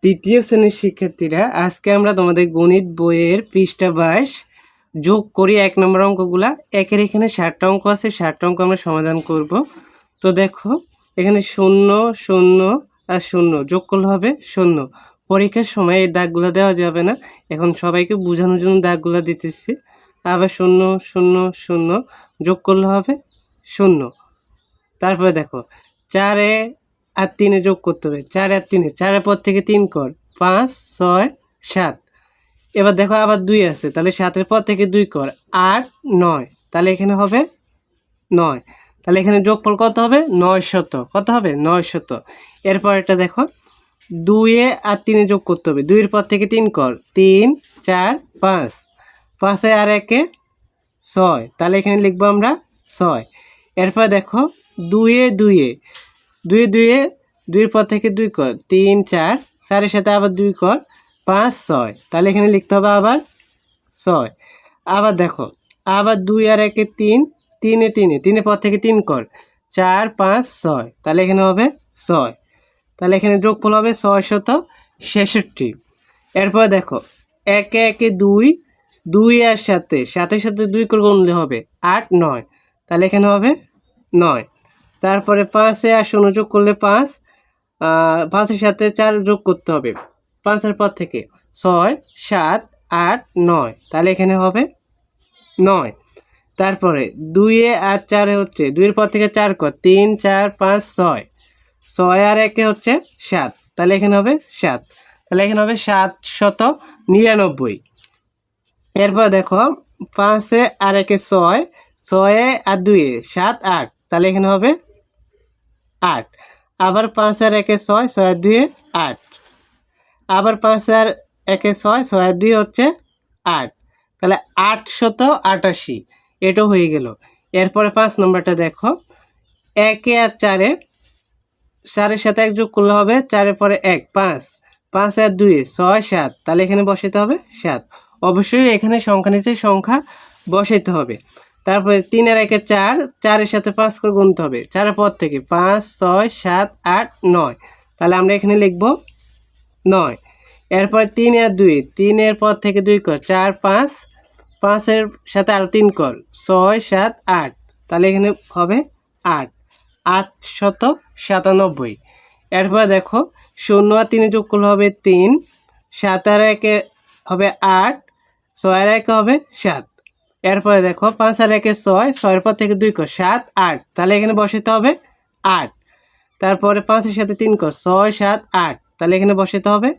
তৃতীয় শ্রেণীর শিক্ষার্থীরা, আজকে আমরা তোমাদের গণিত বইয়ের পৃষ্ঠা 22 যোগ করি 1 নম্বর অঙ্কগুলা। একের এখানে 60টা অঙ্ক আছে, 60টা অঙ্ক আমরা সমাধান করব। তো দেখো এখানে 0 0 আর 0 যোগ করলে হবে 0। পরীক্ষার সময় এই দাগগুলো দেওয়া যাবে না, এখন সবাইকে বোঝানোর জন্য দাগগুলো দিতেছি। আবার 0 0 0 যোগ করলে হবে 0। তারপরে দেখো 4 আর 3 যোগ করতে হবে, 4 আর 3, 4 পর থেকে 3 কর, 5 6 7। এবার দেখো আবার 2 আছে, তাহলে 7 পর থেকে 2 কর, 8 9, তাহলে এখানে হবে 9। তাহলে এখানে যোগফল কত হবে? 900। কত হবে? 900। এরপর এটা দেখো 2 আর 3 যোগ করতে হবে, 2 এর পর থেকে 3 কর, 3 4 5, 5 আর 1 6, তাহলে এখানে লিখবো আমরা 6। এরপর দেখো 2 2 2 এর পর থেকে 2 কর, 3 4, 4 এর সাথে আবার 2 কর, 5 6, তাহলে এখানে লিখতে হবে আবার 6। আবার দেখো আবার 2 আর 1 3, 3 এর পর থেকে 3 কর, 4 5 6, তাহলে এখানে হবে 6। তাহলে এখানে যোগফল হবে 666। এরপর দেখো 1 1 2, 2 আর সাথে 2 করে গুনলে হবে 8 9, তাহলে এখানে হবে 9। তারপরে 5 আর 0 যোগ করলে 5, 5 এর সাথে 4 যোগ করতে হবে, 5 এর পর থেকে 6 7 8 9, তাহলে এখানে হবে 9। তারপরে 2 আর 4 হচ্ছে 2 এর পর থেকে 4 কর, 3 4 5 6, 6 আর 1 হচ্ছে 7, তাহলে এখানে হবে 7। তাহলে এখানে হবে 799। এরপর দেখো 5 আর 1 6, 6 আর 2 7 8, তাহলে এখানে হবে 8। আবার 5 আর 1 6, 6 আর 2 8, আবার 5 আর 1 6, 6 আর 2 হচ্ছে 8, তাহলে 888। এটা হয়ে গেল। এরপরে 5 নম্বরটা দেখো 1 আর 4 এর সাথে 1 যোগ করলে হবে 4 এর পরে 1 5, 5 আর 2 6 7, তাহলে এখানে বসাতে হবে 7। অবশ্যই এখানে সংখ্যা নিচে সংখ্যা বসাইতে হবে। তারপরে 3 আর 1 4, 4 এর সাথে 5 করে গুনতে হবে, 4 এর পর থেকে 5 6 7 8 9, তাহলে আমরা এখানে লিখব 9। এরপর 3 আর 2, 3 এর পর থেকে 2 কর, 4 5, 5 এর সাথে আরও 3 কর, 6 7 8, তাহলে এখানে হবে 8 897। এরপর দেখো 0 আর 3 যোগ করলে হবে 3, 7 আর 1 হবে 8, 6 আর 1 হবে 7। এরপরে দেখো 5 আর 1 6, 6 এর পর থেকে 2 কর, 7 8, তাহলে এখানে বসাতে হবে 8। তারপরে 5 এর সাথে 3 কর, 6 7 8, তাহলে এখানে বসাতে হবে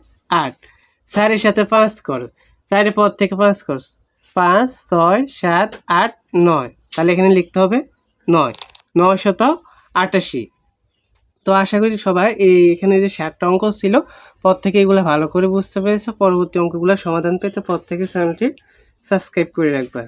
8। 4 এর সাথে 5 কর, 4 এর পর থেকে 5 কর, 5 6 7 8 9, তাহলে এখানে লিখতে হবে 9 988। তো আশা করি সবাই এখানে যে 60টা অঙ্ক ছিল পর থেকে এগুলো ভালো করে বুঝতে পেরেছো। পরবর্তী অঙ্কগুলো সমাধান পেতে পর থেকে চ্যানেলটি সাবস্ক্রাইব করে রাখবা।